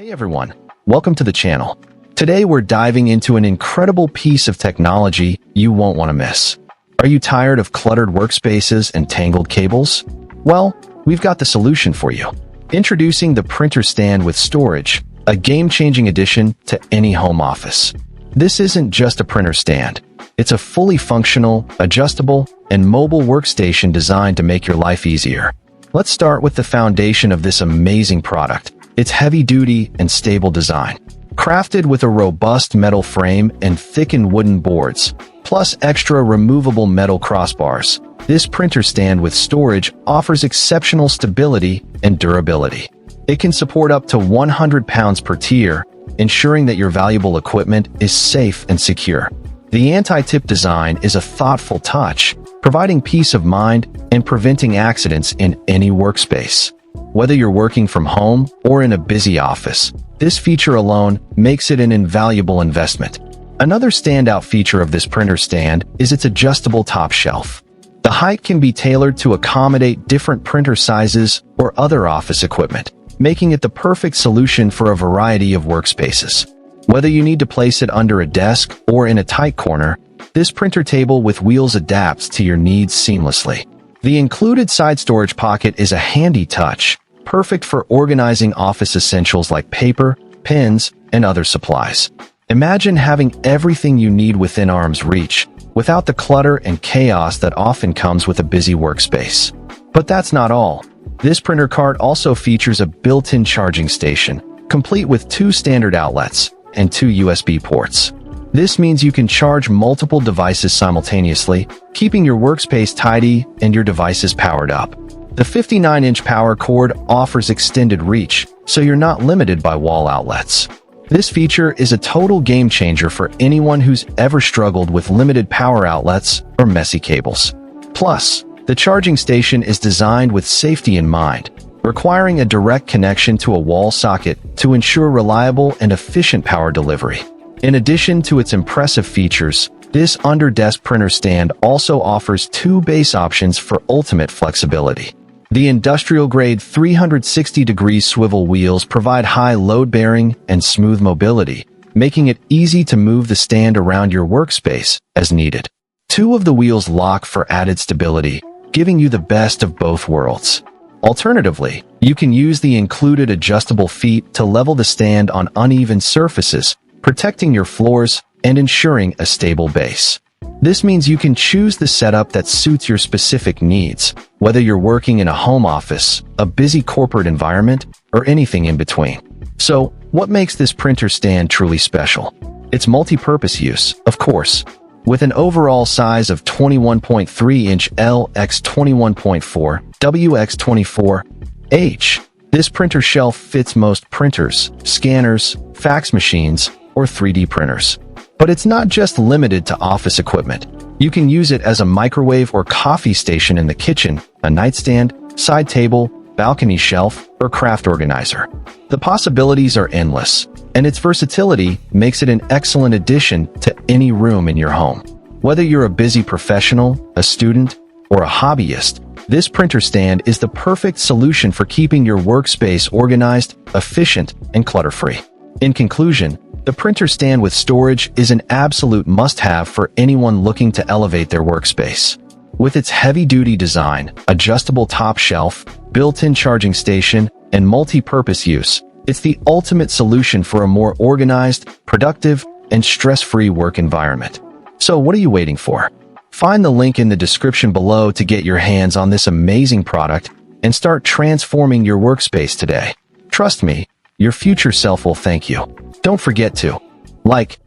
Hey everyone, welcome to the channel. Today we're diving into an incredible piece of technology you won't want to miss. Are you tired of cluttered workspaces and tangled cables? Well, we've got the solution for you. Introducing the printer stand with storage, a game-changing addition to any home office. This isn't just a printer stand. It's a fully functional, adjustable, and mobile workstation designed to make your life easier. Let's start with the foundation of this amazing product. Its heavy-duty and stable design. Crafted with a robust metal frame and thickened wooden boards, plus extra removable metal crossbars, this printer stand with storage offers exceptional stability and durability. It can support up to 100 pounds per tier, ensuring that your valuable equipment is safe and secure. The anti-tip design is a thoughtful touch, providing peace of mind and preventing accidents in any workspace. Whether you're working from home or in a busy office, this feature alone makes it an invaluable investment. Another standout feature of this printer stand is its adjustable top shelf. The height can be tailored to accommodate different printer sizes or other office equipment, making it the perfect solution for a variety of workspaces. Whether you need to place it under a desk or in a tight corner, this printer table with wheels adapts to your needs seamlessly. The included side storage pocket is a handy touch, perfect for organizing office essentials like paper, pens, and other supplies. Imagine having everything you need within arm's reach, without the clutter and chaos that often comes with a busy workspace. But that's not all. This printer cart also features a built-in charging station, complete with 2 standard outlets and 2 USB ports. This means you can charge multiple devices simultaneously, keeping your workspace tidy and your devices powered up. The 59-inch power cord offers extended reach, so you're not limited by wall outlets. This feature is a total game changer for anyone who's ever struggled with limited power outlets or messy cables. Plus, the charging station is designed with safety in mind, requiring a direct connection to a wall socket to ensure reliable and efficient power delivery. In addition to its impressive features, this under-desk printer stand also offers 2 base options for ultimate flexibility. The industrial-grade 360-degree swivel wheels provide high load-bearing and smooth mobility, making it easy to move the stand around your workspace as needed. 2 of the wheels lock for added stability, giving you the best of both worlds. Alternatively, you can use the included adjustable feet to level the stand on uneven surfaces, protecting your floors and ensuring a stable base. This means you can choose the setup that suits your specific needs, whether you're working in a home office, a busy corporate environment, or anything in between. So, what makes this printer stand truly special? Its multi-purpose use, of course. With an overall size of 21.3-inch L x 21.4 W x 24H, this printer shelf fits most printers, scanners, fax machines, or 3D printers. But it's not just limited to office equipment. You can use it as a microwave or coffee station in the kitchen, a nightstand, side table, balcony shelf, or craft organizer. The possibilities are endless, and its versatility makes it an excellent addition to any room in your home. Whether you're a busy professional, a student, or a hobbyist, this printer stand is the perfect solution for keeping your workspace organized, efficient, and clutter-free. In conclusion, the printer stand with storage is an absolute must-have for anyone looking to elevate their workspace. With its heavy-duty design, adjustable top shelf, built-in charging station, and multi-purpose use, it's the ultimate solution for a more organized, productive, and stress-free work environment. So what are you waiting for? Find the link in the description below to get your hands on this amazing product and start transforming your workspace today. Trust me, your future self will thank you. Don't forget to like,